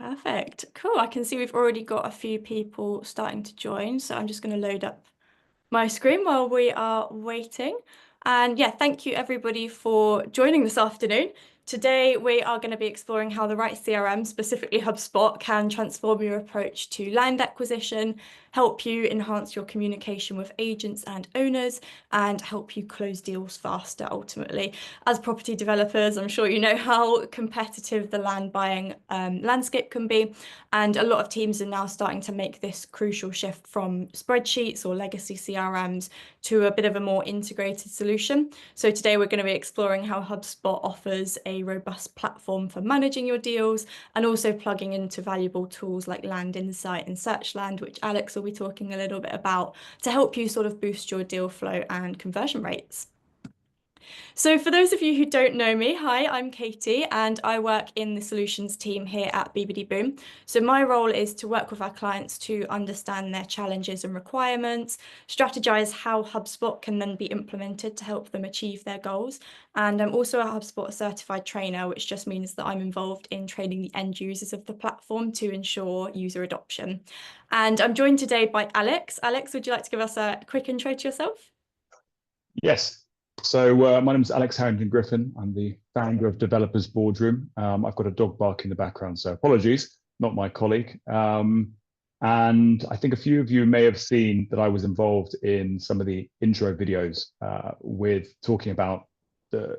Perfect. Cool. I can see we've already got a few people starting to join, so I'm just going to load up my screen while we are waiting. And yeah, thank you everybody for joining this afternoon. Today, we are going to be exploring how the right CRM, specifically HubSpot, can transform your approach to land acquisition, help you enhance your communication with agents and owners, and help you close deals faster, ultimately. As property developers, I'm sure you know how competitive the land buying landscape can be, and a lot of teams are now starting to make this crucial shift from spreadsheets or legacy CRMs to a bit of a more integrated solution. So today we're going to be exploring how HubSpot offers a robust platform for managing your deals and also plugging into valuable tools like Land Insight and Searchland, which Alex will be talking a little bit about, to help you sort of boost your deal flow and conversion rates. So for those of you who don't know me, hi, I'm Katie and I work in the solutions team here at BBD Boom. So my role is to work with our clients to understand their challenges and requirements, strategize how HubSpot can then be implemented to help them achieve their goals. And I'm also a HubSpot certified trainer, which just means that I'm involved in training the end users of the platform to ensure user adoption. And I'm joined today by Alex. Alex, would you like to give us a quick intro to yourself? Yes. So my name is Alex Harrington-Griffin. I'm the founder of Developers Boardroom. I've got a dog bark in the background, so apologies, not my colleague. And I think a few of you may have seen that I was involved in some of the intro videos with talking about the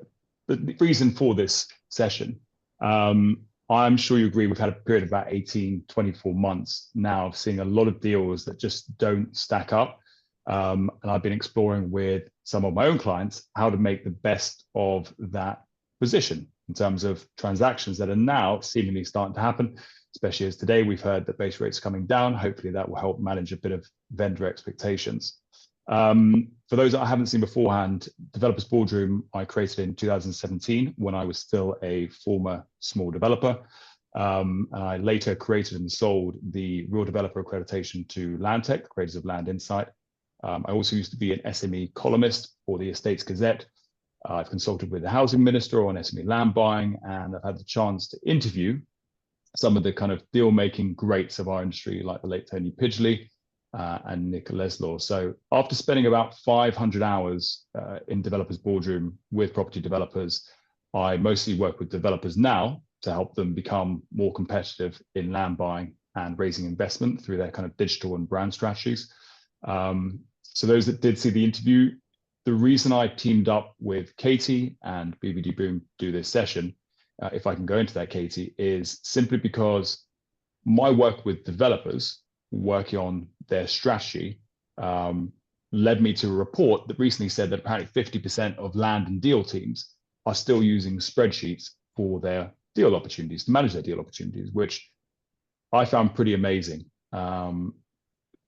reason for this session. I'm sure you agree we've had a period of about 18, 24 months now of seeing a lot of deals that just don't stack up. And I've been exploring with some of my own clients how to make the best of that position in terms of transactions that are now seemingly starting to happen, especially as today we've heard that base rates coming down. Hopefully that will help manage a bit of vendor expectations. For those that I haven't seen beforehand, Developers Boardroom I created in 2017 when I was still a former small developer. And I later created and sold the Real Developer Accreditation to Landtech, creators of Land Insight. I also used to be an SME columnist for the Estates Gazette. I've consulted with the housing minister on SME land buying, and I've had the chance to interview some of the kind of deal-making greats of our industry, like the late Tony Pidgley and Nick Leslaw. So after spending about 500 hours in Developers Boardroom with property developers, I mostly work with developers now to help them become more competitive in land buying and raising investment through their kind of digital and brand strategies. So those that did see the interview, the reason I teamed up with Katie and BBD Boom to do this session, if I can go into that, Katie, is simply because my work with developers working on their strategy led me to a report that recently said that apparently 50% of land and deal teams are still using spreadsheets for their deal opportunities, to manage their deal opportunities, which I found pretty amazing.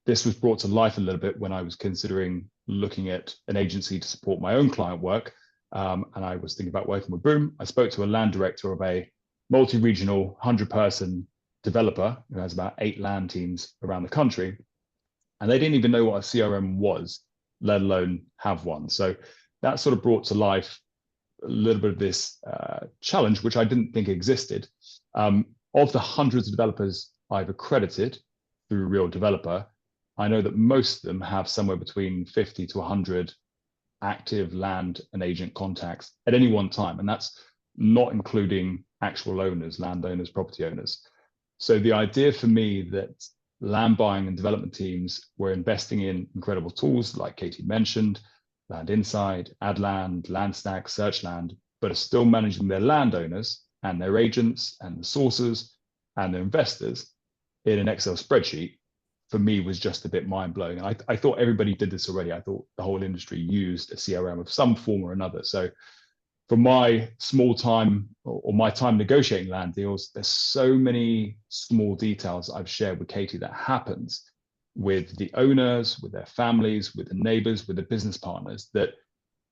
This was brought to life a little bit when I was considering looking at an agency to support my own client work. And I was thinking about working with Boom. I spoke to a land director of a multi-regional 100-person developer who has about 8 land teams around the country. And they didn't even know what a CRM was, let alone have one. So that sort of brought to life a little bit of this challenge, which I didn't think existed. Of the hundreds of developers I've accredited through Real Developer, I know that most of them have somewhere between 50 to 100 active land and agent contacts at any one time. And that's not including actual owners, landowners, property owners. So the idea for me that land buying and development teams were investing in incredible tools like Katie mentioned, Land Insight, AdLand, Landstack, Searchland, but are still managing their landowners and their agents and the sources and their investors in an Excel spreadsheet, for me was just a bit mind-blowing. And I thought everybody did this already. I thought the whole industry used a CRM of some form or another. So for my small time or my time negotiating land deals, there's so many small details I've shared with Katie that happens with the owners, with their families, with the neighbors, with the business partners that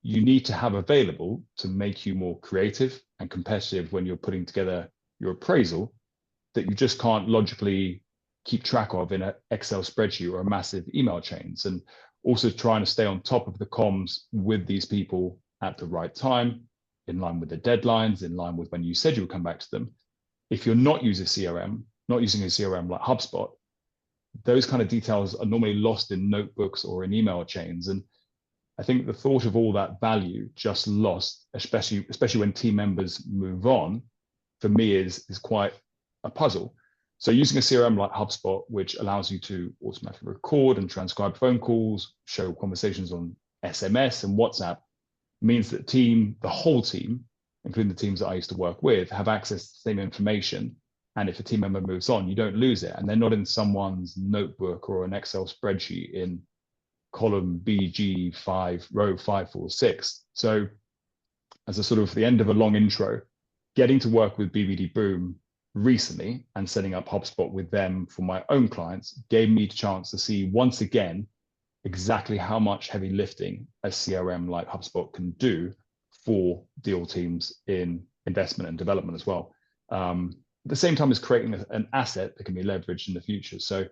you need to have available to make you more creative and competitive when you're putting together your appraisal, that you just can't logically keep track of in an Excel spreadsheet or a massive email chains. And also trying to stay on top of the comms with these people at the right time, in line with the deadlines, in line with when you said you would come back to them. If you're not using CRM, not using a CRM like HubSpot, those kind of details are normally lost in notebooks or in email chains. And I think the thought of all that value just lost, especially when team members move on, for me is quite a puzzle. So using a CRM like HubSpot, which allows you to automatically record and transcribe phone calls, show conversations on SMS and WhatsApp, means that the whole team, including the teams that I used to work with, have access to the same information. And if a team member moves on, you don't lose it. And they're not in someone's notebook or an Excel spreadsheet in column BG5, row 546. So as a sort of the end of a long intro, getting to work with BBD Boom recently and setting up HubSpot with them for my own clients gave me the chance to see once again exactly how much heavy lifting a CRM like HubSpot can do for deal teams in investment and development as well. At the same time as creating an asset that can be leveraged in the future. So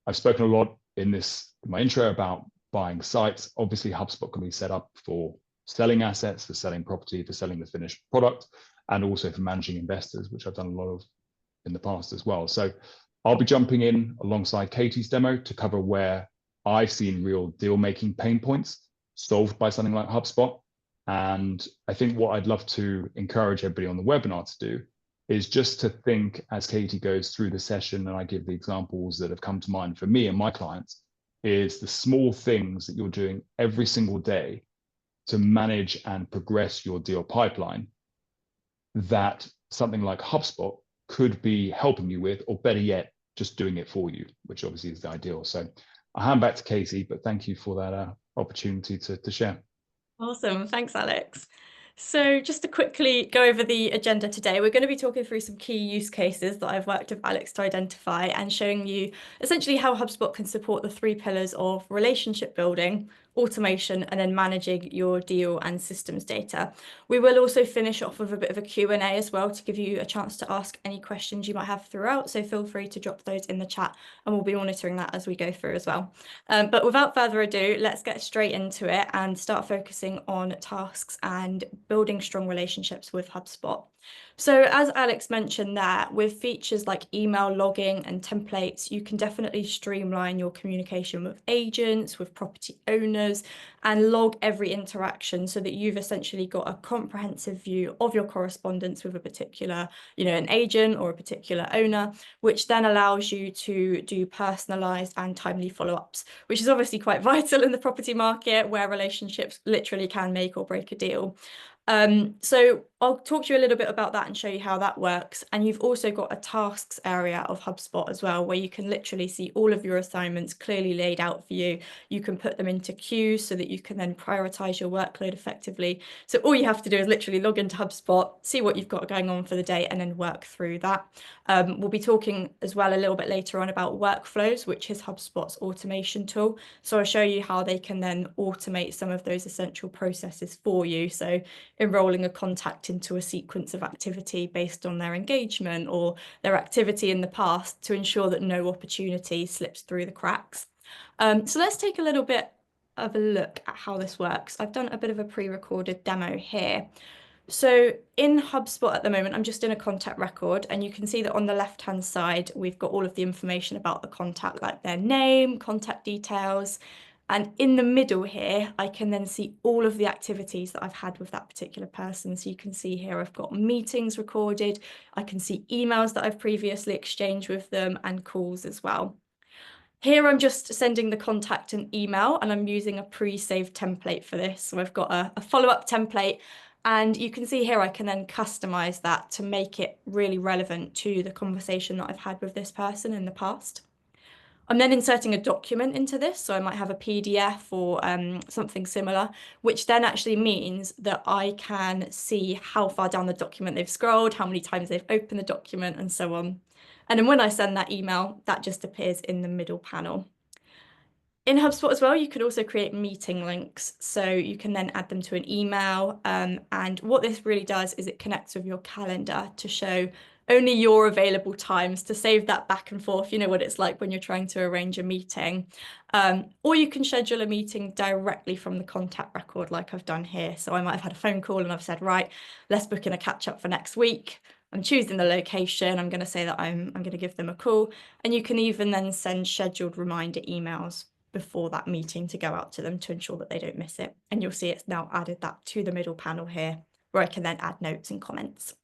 I've spoken a lot in my intro about buying sites. Obviously, HubSpot can be set up for selling assets, for selling property, for selling the finished product, and also for managing investors, which I've done a lot of in the past as well. So I'll be jumping in alongside Katie's demo to cover where I've seen real deal-making pain points solved by something like HubSpot. And I think what I'd love to encourage everybody on the webinar to do is just to think as Katie goes through the session, and I give the examples that have come to mind for me and my clients, is the small things that you're doing every single day to manage and progress your deal pipeline that something like HubSpot could be helping you with, or better yet, just doing it for you, which obviously is the ideal. So I'll hand back to Katie, but thank you for that opportunity to share. Awesome. Thanks, Alex. So just to quickly go over the agenda today, we're going to be talking through some key use cases that I've worked with Alex to identify and showing you essentially how HubSpot can support the 3 pillars of relationship building, automation, and then managing your deal and systems data. We will also finish off with a bit of a Q&A as well to give you a chance to ask any questions you might have throughout. So feel free to drop those in the chat and we'll be monitoring that as we go through as well. But without further ado, let's get straight into it and start focusing on tasks and building strong relationships with HubSpot. So as Alex mentioned there, with features like email logging and templates, you can definitely streamline your communication with agents, with property owners, and log every interaction so that you've essentially got a comprehensive view of your correspondence with a particular, an agent or a particular owner, which then allows you to do personalized and timely follow-ups, which is obviously quite vital in the property market where relationships literally can make or break a deal. So I'll talk to you a little bit about that and show you how that works. And you've also got a tasks area of HubSpot as well, where you can literally see all of your assignments clearly laid out for you. You can put them into queues so that you can then prioritize your workload effectively. So all you have to do is literally log into HubSpot, see what you've got going on for the day, and then work through that. We'll be talking as well a little bit later on about workflows, which is HubSpot's automation tool. So I'll show you how they can then automate some of those essential processes for you. So enrolling a contact into a sequence of activity based on their engagement or their activity in the past to ensure that no opportunity slips through the cracks. So let's take a little bit of a look at how this works. I've done a bit of a pre-recorded demo here. So in HubSpot at the moment, I'm just in a contact record, and you can see that on the left-hand side, we've got all of the information about the contact, like their name, contact details. And in the middle here, I can then see all of the activities that I've had with that particular person. So you can see here, I've got meetings recorded. I can see emails that I've previously exchanged with them and calls as well. Here, I'm just sending the contact an email, and I'm using a pre-saved template for this. So I've got a follow-up template, and you can see here, I can then customize that to make it really relevant to the conversation that I've had with this person in the past. I'm then inserting a document into this, so I might have a PDF or something similar, which then actually means that I can see how far down the document they've scrolled, how many times they've opened the document, and so on. And then when I send that email, that just appears in the middle panel. In HubSpot as well, you can also create meeting links. So you can then add them to an email. And what this really does is it connects with your calendar to show only your available times, to save that back and forth. You know what it's like when you're trying to arrange a meeting. Or you can schedule a meeting directly from the contact record like I've done here. So I might have had a phone call and I've said, right, let's book in a catch up for next week. I'm choosing the location. I'm going to say that I'm going to give them a call, and you can even then send scheduled reminder emails before that meeting to go out to them to ensure that they don't miss it. And you'll see it's now added that to the middle panel here, where I can then add notes and comments.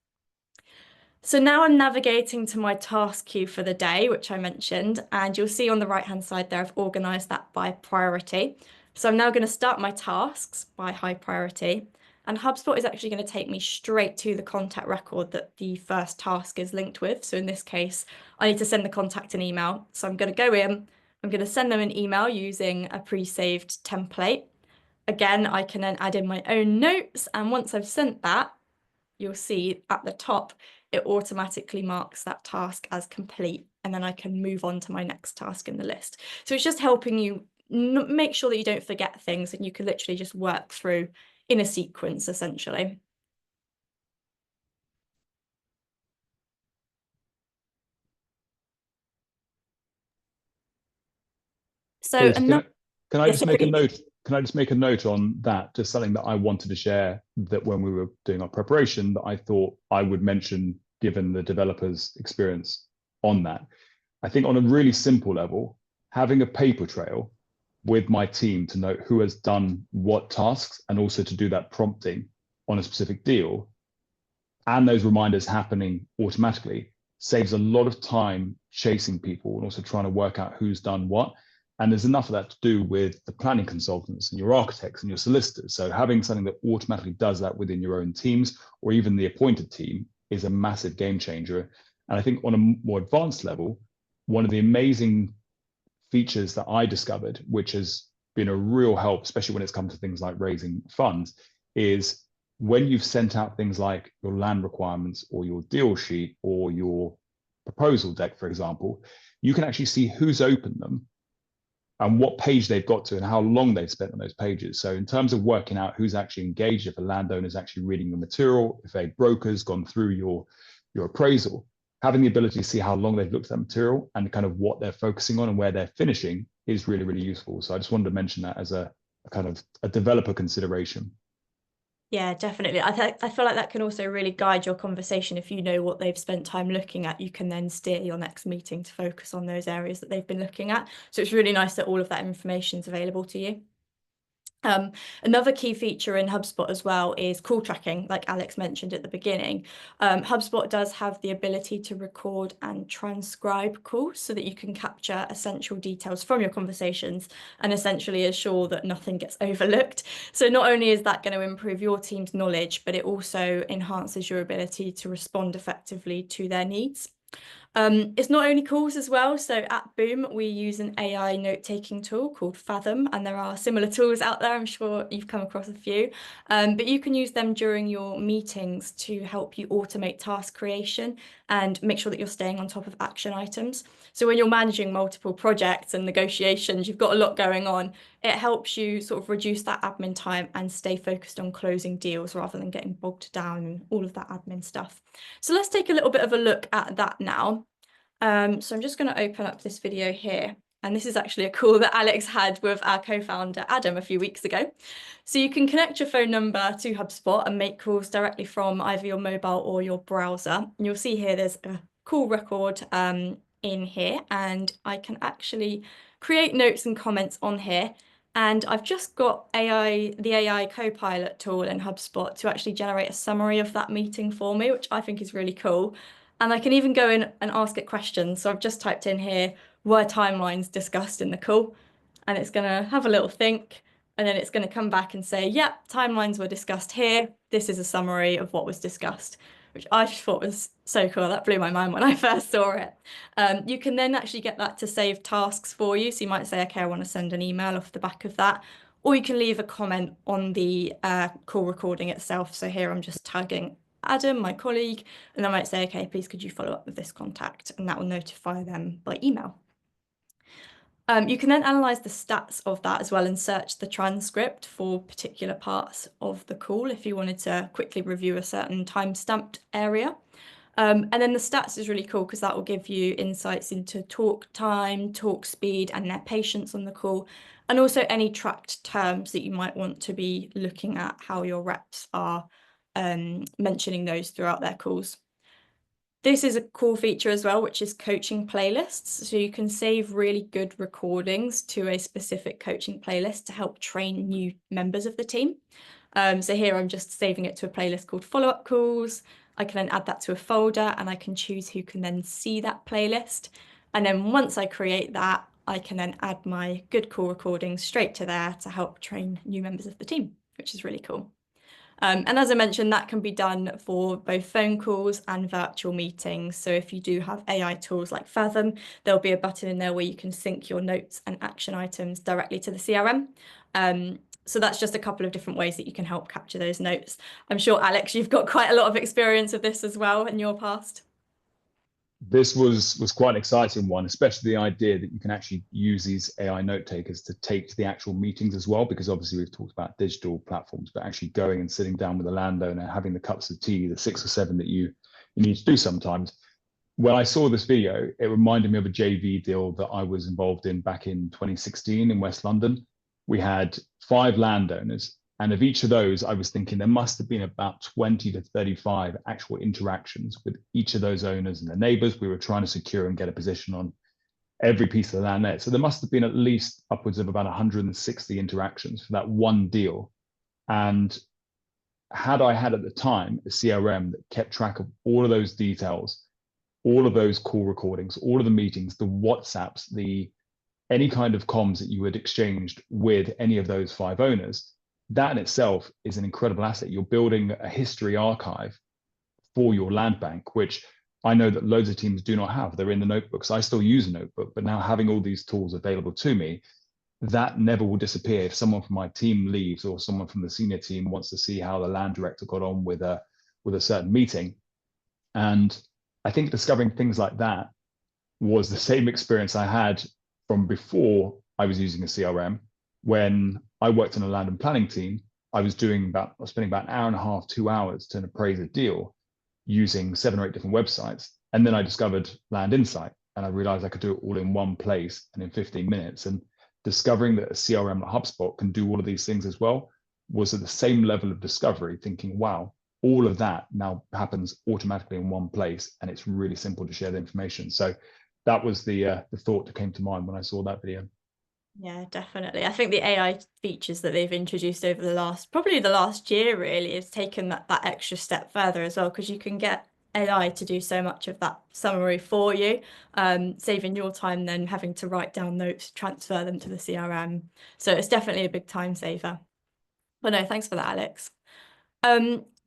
So now I'm navigating to my task queue for the day, which I mentioned, and you'll see on the right-hand side there, I've organized that by priority. So I'm now going to start my tasks by high priority, and HubSpot is actually going to take me straight to the contact record that the first task is linked with. So in this case, I need to send the contact an email. So I'm going to go in, I'm going to send them an email using a pre-saved template. Again, I can then add in my own notes, and once I've sent that, you'll see at the top, it automatically marks that task as complete, and then I can move on to my next task in the list. So it's just helping you make sure that you don't forget things, and you can literally just work through in a sequence, essentially. So Can I just make a note? Can I just make a note on that? Just something that I wanted to share, that when we were doing our preparation, that I thought I would mention, given the developer's experience on that. I think on a really simple level, having a paper trail with my team to note who has done what tasks, and also to do that prompting on a specific deal, and those reminders happening automatically, saves a lot of time chasing people and also trying to work out who's done what. And there's enough of that to do with the planning consultants and your architects and your solicitors. So having something that automatically does that within your own teams, or even the appointed team, is a massive game changer. And I think on a more advanced level, one of the amazing features that I discovered, which has been a real help, especially when it's come to things like raising funds, is when you've sent out things like your land requirements or your deal sheet or your proposal deck, for example, you can actually see who's opened them and what page they've got to and how long they've spent on those pages. So in terms of working out who's actually engaged, if a landowner is actually reading your material, if a broker's gone through your appraisal, having the ability to see how long they've looked at that material and kind of what they're focusing on and where they're finishing is really, really useful. So I just wanted to mention that as a kind of a developer consideration. Yeah, definitely. I feel like that can also really guide your conversation. If you know what they've spent time looking at, you can then steer your next meeting to focus on those areas that they've been looking at. So it's really nice that all of that information is available to you. Another key feature in HubSpot as well is call tracking, like Alex mentioned at the beginning. HubSpot does have the ability to record and transcribe calls so that you can capture essential details from your conversations and essentially assure that nothing gets overlooked. So not only is that going to improve your team's knowledge, but it also enhances your ability to respond effectively to their needs. It's not only calls as well. So at Boom, we use an AI note-taking tool called Fathom, and there are similar tools out there. I'm sure you've come across a few, but you can use them during your meetings to help you automate task creation and make sure that you're staying on top of action items. So when you're managing multiple projects and negotiations, you've got a lot going on, it helps you sort of reduce that admin time and stay focused on closing deals rather than getting bogged down in all of that admin stuff. So let's take a little bit of a look at that now. So I'm just going to open up this video here. And this is actually a call that Alex had with our co-founder, Adam, a few weeks ago. So you can connect your phone number to HubSpot and make calls directly from either your mobile or your browser. And you'll see here there's a call record in here, and I can actually create notes and comments on here. And I've just got the AI Copilot tool in HubSpot to actually generate a summary of that meeting for me, which I think is really cool. And I can even go in and ask it questions. So I've just typed in here, were timelines discussed in the call? And it's going to have a little think, and then it's going to come back and say, yep, timelines were discussed here. This is a summary of what was discussed, which I just thought was so cool. That blew my mind when I first saw it. You can then actually get that to save tasks for you. So you might say, okay, I want to send an email off the back of that. Or you can leave a comment on the call recording itself. So here I'm just tagging Adam, my colleague, and I might say, okay, please could you follow up with this contact? And that will notify them by email. You can then analyze the stats of that as well and search the transcript for particular parts of the call if you wanted to quickly review a certain time-stamped area. And then the stats is really cool because that will give you insights into talk time, talk speed, and their patience on the call, and also any tracked terms that you might want to be looking at how your reps are mentioning those throughout their calls. This is a cool feature as well, which is coaching playlists. So you can save really good recordings to a specific coaching playlist to help train new members of the team. So here I'm just saving it to a playlist called follow-up calls. I can then add that to a folder and I can choose who can then see that playlist. And then once I create that, I can then add my good call recordings straight to there to help train new members of the team, which is really cool. And as I mentioned, that can be done for both phone calls and virtual meetings. So if you do have AI tools like Fathom, there'll be a button in there where you can sync your notes and action items directly to the CRM. So that's just a couple of different ways that you can help capture those notes. I'm sure, Alex, you've got quite a lot of experience of this as well in your past. This was quite an exciting one, especially the idea that you can actually use these AI note takers to take to the actual meetings as well, because obviously we've talked about digital platforms, but actually going and sitting down with a landowner, having the cups of tea, the 6 or 7 that you need to do sometimes. When I saw this video, it reminded me of a JV deal that I was involved in back in 2016 in West London. We had 5 landowners, and of each of those, I was thinking there must have been about 20 to 35 actual interactions with each of those owners and their neighbors. We were trying to secure and get a position on every piece of the land there. So there must have been at least upwards of about 160 interactions for that one deal. And had I had at the time a CRM that kept track of all of those details, all of those call recordings, all of the meetings, the WhatsApps, any kind of comms that you had exchanged with any of those 5 owners, that in itself is an incredible asset. You're building a history archive for your land bank, which I know that loads of teams do not have. They're in the notebooks. I still use a notebook, but now having all these tools available to me, that never will disappear. If someone from my team leaves or someone from the senior team wants to see how the land director got on with a certain meeting. And I think discovering things like that was the same experience I had from before I was using a CRM. When I worked in a land and planning team, I was spending about an hour and a half, 2 hours to appraise a deal using 7 or 8 different websites. And then I discovered Land Insight and I realized I could do it all in one place and in 15 minutes. And discovering that a CRM like HubSpot can do all of these things as well was at the same level of discovery, thinking, wow, all of that now happens automatically in one place and it's really simple to share the information. So that was the thought that came to mind when I saw that video. Yeah, definitely. I think the AI features that they've introduced over probably the last year really, has taken that extra step further as well, because you can get AI to do so much of that summary for you, saving your time then having to write down notes, transfer them to the CRM. So it's definitely a big time saver. But no, thanks for that, Alex.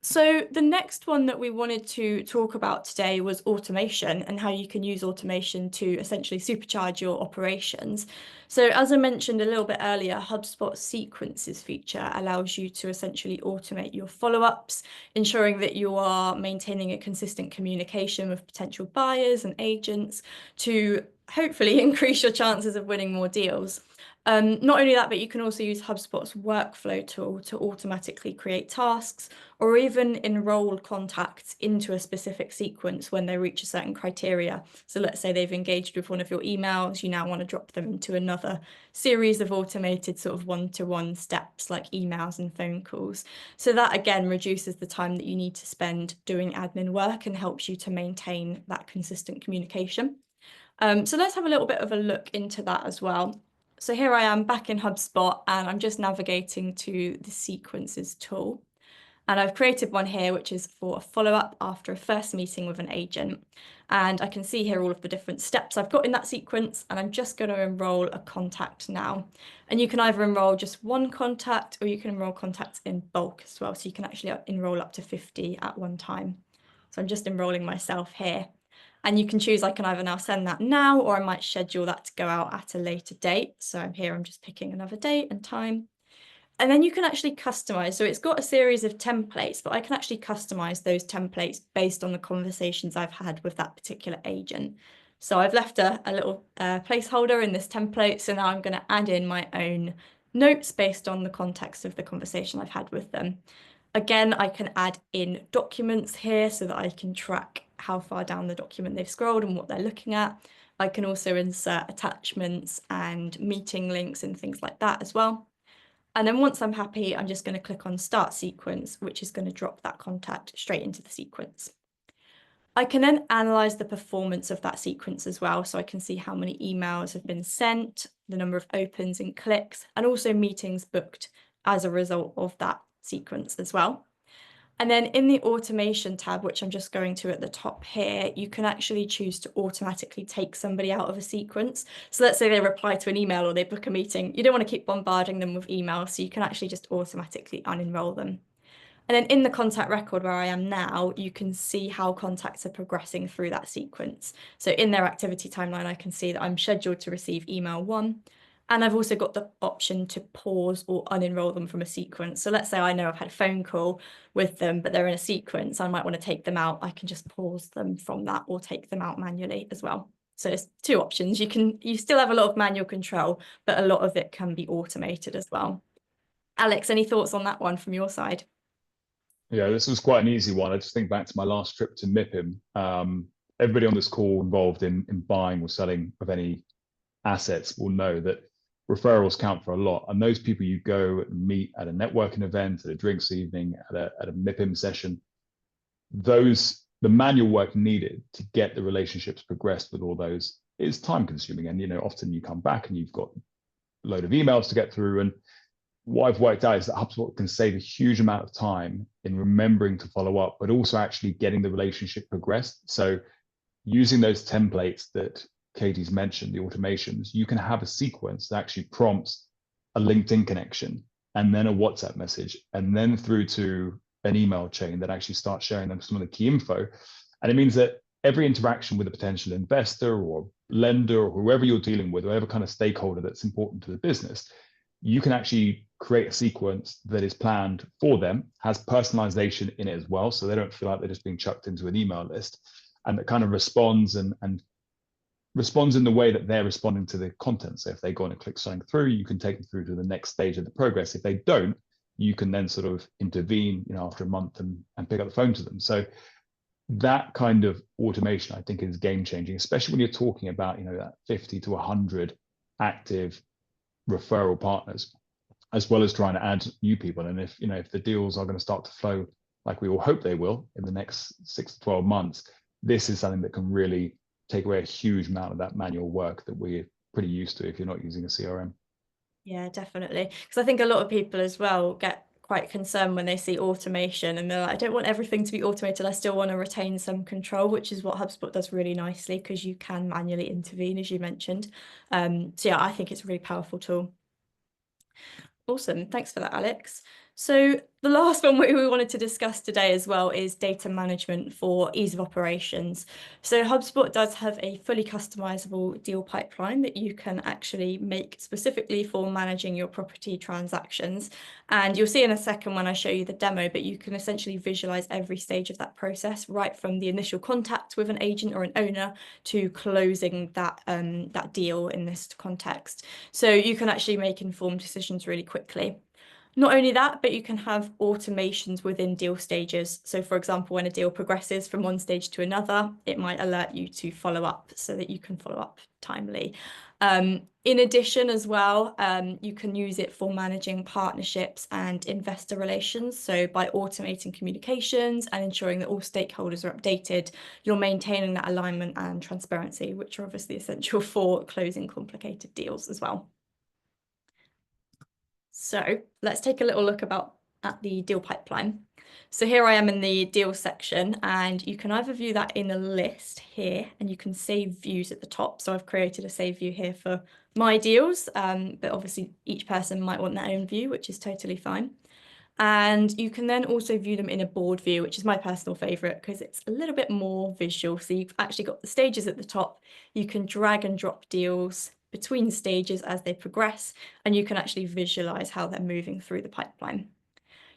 So the next one that we wanted to talk about today was automation and how you can use automation to essentially supercharge your operations. So as I mentioned a little bit earlier, HubSpot sequences feature allows you to essentially automate your follow-ups, ensuring that you are maintaining a consistent communication with potential buyers and agents to hopefully increase your chances of winning more deals. Not only that, but you can also use HubSpot's workflow tool to automatically create tasks or even enroll contacts into a specific sequence when they reach a certain criteria. So let's say they've engaged with one of your emails, you now want to drop them into another series of automated sort of one-to-one steps like emails and phone calls. So that again reduces the time that you need to spend doing admin work and helps you to maintain that consistent communication. So let's have a little bit of a look into that as well. So here I am back in HubSpot and I'm just navigating to the sequences tool. And I've created one here, which is for a follow-up after a first meeting with an agent. And I can see here all of the different steps I've got in that sequence, and I'm just going to enroll a contact now. And you can either enroll just one contact or you can enroll contacts in bulk as well. So you can actually enroll up to 50 at one time. So I'm just enrolling myself here. And you can choose, I can either now send that now, or I might schedule that to go out at a later date. So I'm here, I'm just picking another date and time. And then you can actually customize. So it's got a series of templates, but I can actually customize those templates based on the conversations I've had with that particular agent. So I've left a little placeholder in this template. So now I'm going to add in my own notes based on the context of the conversation I've had with them. Again, I can add in documents here so that I can track how far down the document they've scrolled and what they're looking at. I can also insert attachments and meeting links and things like that as well. And then once I'm happy, I'm just going to click on Start Sequence, which is going to drop that contact straight into the sequence. I can then analyze the performance of that sequence as well. So I can see how many emails have been sent, the number of opens and clicks, and also meetings booked as a result of that sequence as well. And then in the automation tab, which I'm just going to at the top here, you can actually choose to automatically take somebody out of a sequence. So let's say they reply to an email or they book a meeting. You don't want to keep bombarding them with emails, so you can actually just automatically unenroll them. And then in the contact record where I am now, you can see how contacts are progressing through that sequence. So in their activity timeline, I can see that I'm scheduled to receive email 1. And I've also got the option to pause or unenroll them from a sequence. So let's say I know I've had a phone call with them, but they're in a sequence. I might want to take them out. I can just pause them from that or take them out manually as well. So there's 2 options. You still have a lot of manual control, but a lot of it can be automated as well. Alex, any thoughts on that one from your side? Yeah, this was quite an easy one. I just think back to my last trip to MIPIM. Everybody on this call involved in buying or selling of any assets will know that referrals count for a lot. And those people you go and meet at a networking event, at a drinks evening, at a MIPIM session, the manual work needed to get the relationships progressed with all those is time consuming. And, often you come back and you've got a load of emails to get through. And what I've worked out is that HubSpot can save a huge amount of time in remembering to follow up, but also actually getting the relationship progressed. So using those templates that Katie's mentioned, the automations, you can have a sequence that actually prompts a LinkedIn connection and then a WhatsApp message, and then through to an email chain that actually starts sharing them some of the key info. And it means that every interaction with a potential investor or lender or whoever you're dealing with, whatever kind of stakeholder that's important to the business, you can actually create a sequence that is planned for them, has personalization in it as well, so they don't feel like they're just being chucked into an email list, and that kind of responds and responds in the way that they're responding to the content. So if they go on and click something through, you can take them through to the next stage of the progress. If they don't, you can then sort of intervene, after a month and pick up the phone to them. So that kind of automation, I think, is game changing, especially when you're talking about, that 50 to 100 active referral partners, as well as trying to add new people. And if the deals are going to start to flow like we all hope they will in the next 6 to 12 months, this is something that can really take away a huge amount of that manual work that we're pretty used to if you're not using a CRM. Yeah, definitely. Because I think a lot of people as well get quite concerned when they see automation and they're like, I don't want everything to be automated. I still want to retain some control, which is what HubSpot does really nicely because you can manually intervene, as you mentioned. So yeah, I think it's a really powerful tool. Awesome. Thanks for that, Alex. So the last one we wanted to discuss today as well is data management for ease of operations. So HubSpot does have a fully customizable deal pipeline that you can actually make specifically for managing your property transactions. And you'll see in a second when I show you the demo, but you can essentially visualize every stage of that process, right from the initial contact with an agent or an owner to closing that, that deal in this context. So you can actually make informed decisions really quickly. Not only that, but you can have automations within deal stages. So for example, when a deal progresses from one stage to another, it might alert you to follow up so that you can follow up timely. In addition as well, you can use it for managing partnerships and investor relations. So by automating communications and ensuring that all stakeholders are updated, you're maintaining that alignment and transparency, which are obviously essential for closing complicated deals as well. So let's take a little look at the deal pipeline. So here I am in the deal section, and you can either view that in a list here, and you can save views at the top. So I've created a save view here for my deals, but obviously each person might want their own view, which is totally fine. And you can then also view them in a board view, which is my personal favorite because it's a little bit more visual. So you've actually got the stages at the top. You can drag and drop deals between stages as they progress, and you can actually visualize how they're moving through the pipeline.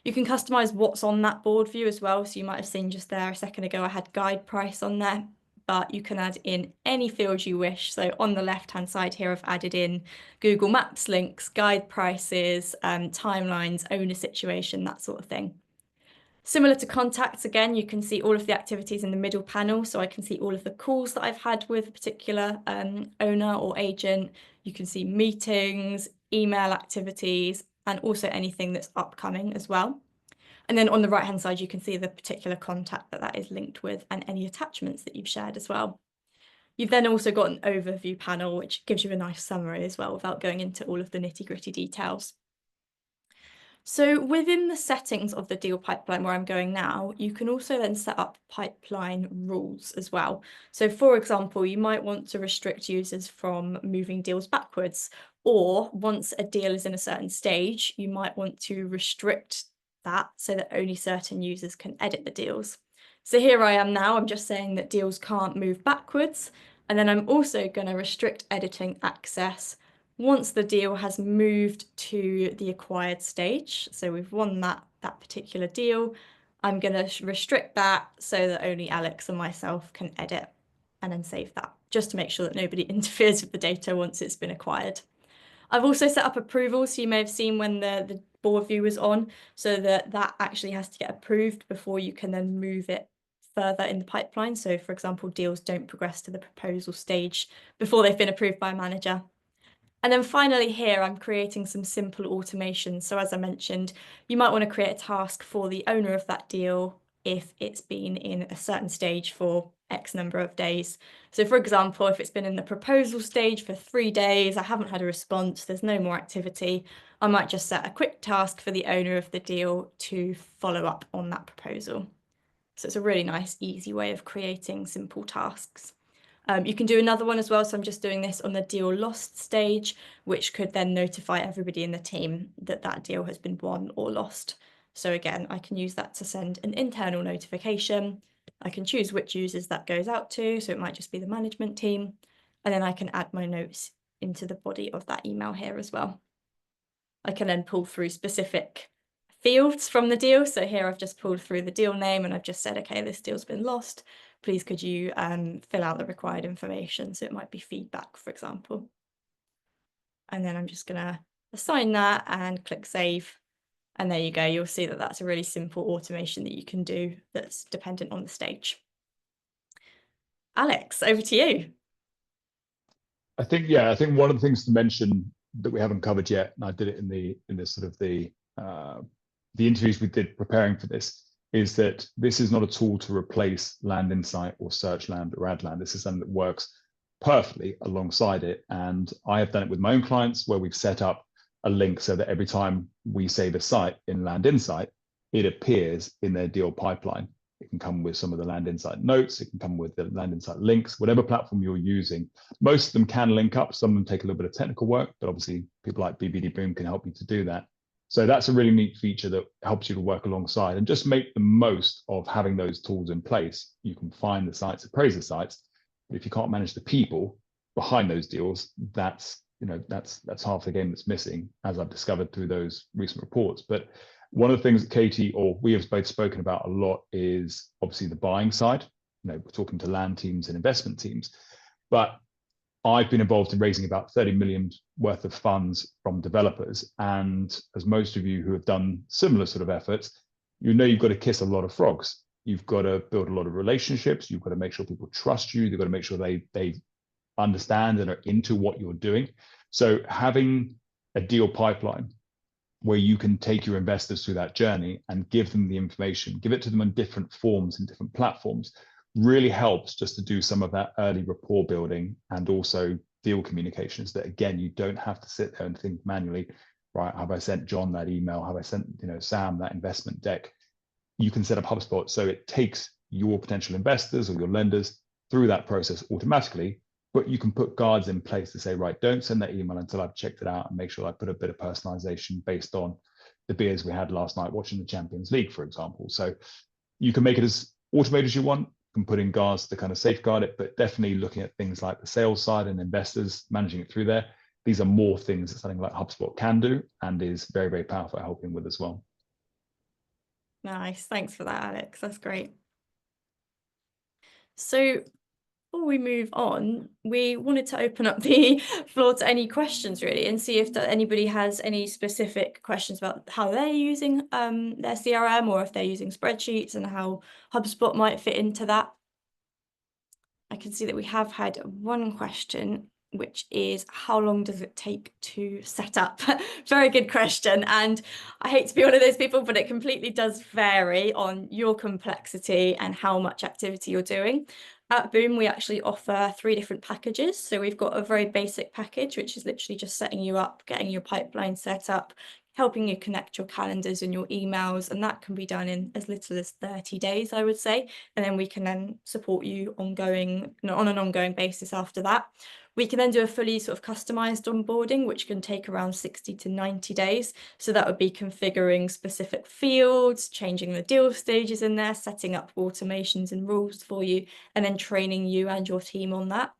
You can customize what's on that board view as well. So you might have seen just there a second ago, I had guide price on there, but you can add in any field you wish. So on the left-hand side here, I've added in Google Maps links, guide prices, timelines, owner situation, that sort of thing. Similar to contacts, again, you can see all of the activities in the middle panel. So I can see all of the calls that I've had with a particular owner or agent. You can see meetings, email activities, and also anything that's upcoming as well. And then on the right-hand side, you can see the particular contact that is linked with and any attachments that you've shared as well. You've then also got an overview panel, which gives you a nice summary as well without going into all of the nitty-gritty details. So within the settings of the deal pipeline where I'm going now, you can also then set up pipeline rules as well. So for example, you might want to restrict users from moving deals backwards, or once a deal is in a certain stage, you might want to restrict that so that only certain users can edit the deals. So here I am now, I'm just saying that deals can't move backwards, and then I'm also going to restrict editing access once the deal has moved to the acquired stage. So we've won that particular deal. I'm going to restrict that so that only Alex and myself can edit, and then save that, just to make sure that nobody interferes with the data once it's been acquired. I've also set up approvals, so you may have seen when the board view was on, so that actually has to get approved before you can then move it further in the pipeline. So for example, deals don't progress to the proposal stage before they've been approved by a manager. And then finally here, I'm creating some simple automations. So as I mentioned, you might want to create a task for the owner of that deal if it's been in a certain stage for X number of days. So for example, if it's been in the proposal stage for 3 days, I haven't had a response, there's no more activity, I might just set a quick task for the owner of the deal to follow up on that proposal. So it's a really nice, easy way of creating simple tasks. You can do another one as well. So I'm just doing this on the deal lost stage, which could then notify everybody in the team that that deal has been won or lost. So again, I can use that to send an internal notification. I can choose which users that goes out to. So it might just be the management team. And then I can add my notes into the body of that email here as well. I can then pull through specific fields from the deal. So here I've just pulled through the deal name and I've just said, okay, this deal's been lost. Please could you fill out the required information? So it might be feedback, for example. And then I'm just going to assign that and click save. And there you go. You'll see that that's a really simple automation that you can do that's dependent on the stage. Alex, over to you. I think one of the things to mention that we haven't covered yet, and I did it in the sort of the interviews we did preparing for this, is that this is not a tool to replace Land Insight or Search Land or Ad Land. This is something that works perfectly alongside it. And I have done it with my own clients where we've set up a link so that every time we save a site in Land Insight, it appears in their deal pipeline. It can come with some of the Land Insight notes. It can come with the Land Insight links, whatever platform you're using. Most of them can link up. Some of them take a little bit of technical work, but obviously people like BBD Boom can help you to do that. So that's a really neat feature that helps you to work alongside and just make the most of having those tools in place. You can find the sites, appraise the sites, but if you can't manage the people behind those deals, that's half the game that's missing, as I've discovered through those recent reports. But one of the things that Katie or we have both spoken about a lot is obviously the buying side. We're talking to land teams and investment teams, but I've been involved in raising about 30 million worth of funds from developers. And as most of you who have done similar sort of efforts, you've got to kiss a lot of frogs. You've got to build a lot of relationships. You've got to make sure people trust you. They've got to make sure they understand and are into what you're doing. So having a deal pipeline where you can take your investors through that journey and give them the information, give it to them in different forms and different platforms, really helps just to do some of that early rapport building and also deal communications that, again, you don't have to sit there and think manually, right, have I sent John that email? Have I sent Sam that investment deck? You can set up HubSpot so it takes your potential investors or your lenders through that process automatically, but you can put guards in place to say, right, don't send that email until I've checked it out and make sure I put a bit of personalization based on the beers we had last night watching the Champions League, for example. So you can make it as automated as you want, can put in guards to kind of safeguard it, but definitely looking at things like the sales side and investors, managing it through there. These are more things that something like HubSpot can do and is very, very powerful at helping with as well. Nice. Thanks for that, Alex. That's great. So before we move on, we wanted to open up the floor to any questions really and see if anybody has any specific questions about how they're using their CRM or if they're using spreadsheets and how HubSpot might fit into that. I can see that we have had one question which is how long does it take to set up? Very good question. And I hate to be one of those people, but it completely does vary on your complexity and how much activity you're doing. At Boom, we actually offer 3 different packages. So we've got a very basic package, which is literally just setting you up, getting your pipeline set up, helping you connect your calendars and your emails, and that can be done in as little as 30 days, I would say. And then we can then support you on an ongoing basis after that. We can then do a fully sort of customized onboarding, which can take around 60 to 90 days. So that would be configuring specific fields, changing the deal stages in there, setting up automations and rules for you, and then training you and your team on that.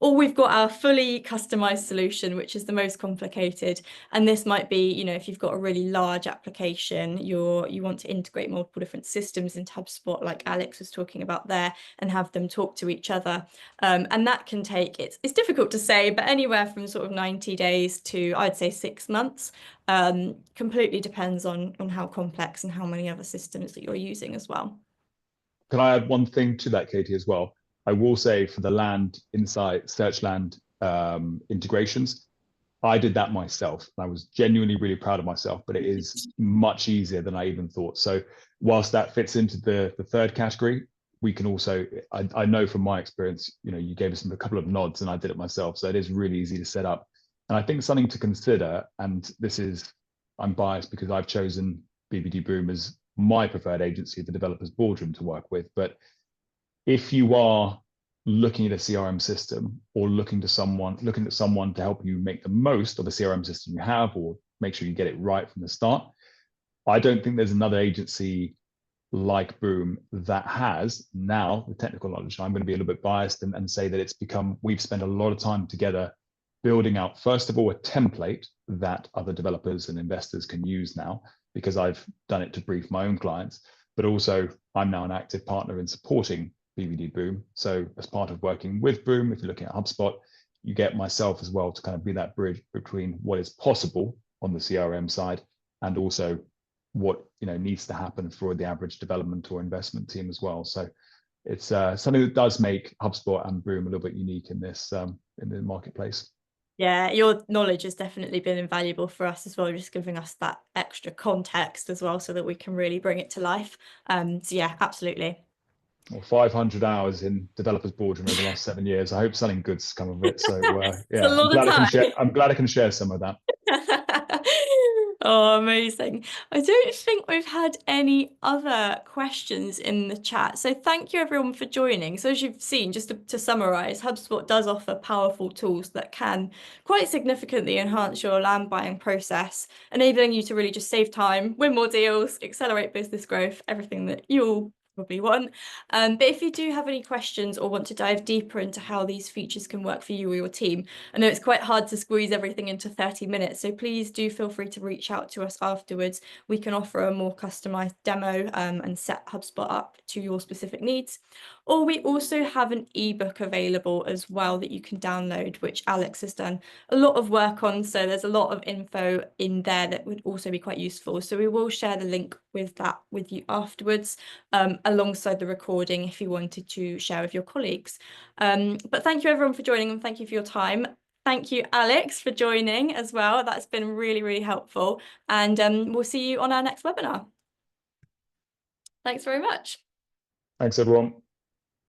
Or we've got our fully customized solution, which is the most complicated. And this might be, if you've got a really large application, you want to integrate multiple different systems into HubSpot, like Alex was talking about there, and have them talk to each other. And that can take, it's difficult to say, but anywhere from sort of 90 days to, I'd say, 6 months. Completely depends on how complex and how many other systems that you're using as well. Can I add one thing to that, Katie, as well? I will say for the land insight, search land integrations, I did that myself. I was genuinely really proud of myself, but it is much easier than I even thought. So whilst that fits into the third category, we can also, I know from my experience, you gave us a couple of nods and I did it myself. So it is really easy to set up. And I think something to consider, and this is, I'm biased because I've chosen BBD Boom as my preferred agency, the developers boardroom, to work with. But if you are looking at a CRM system or looking at someone to help you make the most of a CRM system you have, or make sure you get it right from the start, I don't think there's another agency like Boom that has now the technical knowledge. I'm going to be a little bit biased and say that we've spent a lot of time together building out, first of all, a template that other developers and investors can use now, because I've done it to brief my own clients, but also I'm now an active partner in supporting BBD Boom. So as part of working with Boom, if you're looking at HubSpot, you get myself as well to kind of be that bridge between what is possible on the CRM side and also what needs to happen for the average development or investment team as well. So it's something that does make HubSpot and Boom a little bit unique in this in the marketplace. Yeah, your knowledge has definitely been invaluable for us as well, just giving us that extra context as well so that we can really bring it to life. So yeah, absolutely. Well, 500 hours in developers boardroom over the last 7 years. I hope something good's come of it. So It's a lot of time. I'm glad I can share some of that. Oh, amazing. I don't think we've had any other questions in the chat. So thank you everyone for joining. So as you've seen, just to summarize, HubSpot does offer powerful tools that can quite significantly enhance your land buying process, enabling you to really just save time, win more deals, accelerate business growth, everything that you all probably want. But if you do have any questions or want to dive deeper into how these features can work for you or your team, I know it's quite hard to squeeze everything into 30 minutes, so please do feel free to reach out to us afterwards. We can offer a more customized demo and set HubSpot up to your specific needs. Or we also have an ebook available as well that you can download, which Alex has done a lot of work on. So there's a lot of info in there that would also be quite useful. So we will share the link with that with you afterwards, alongside the recording if you wanted to share with your colleagues. But thank you everyone for joining and thank you for your time. Thank you, Alex, for joining as well. That's been really, really helpful. And we'll see you on our next webinar. Thanks very much. Thanks, everyone.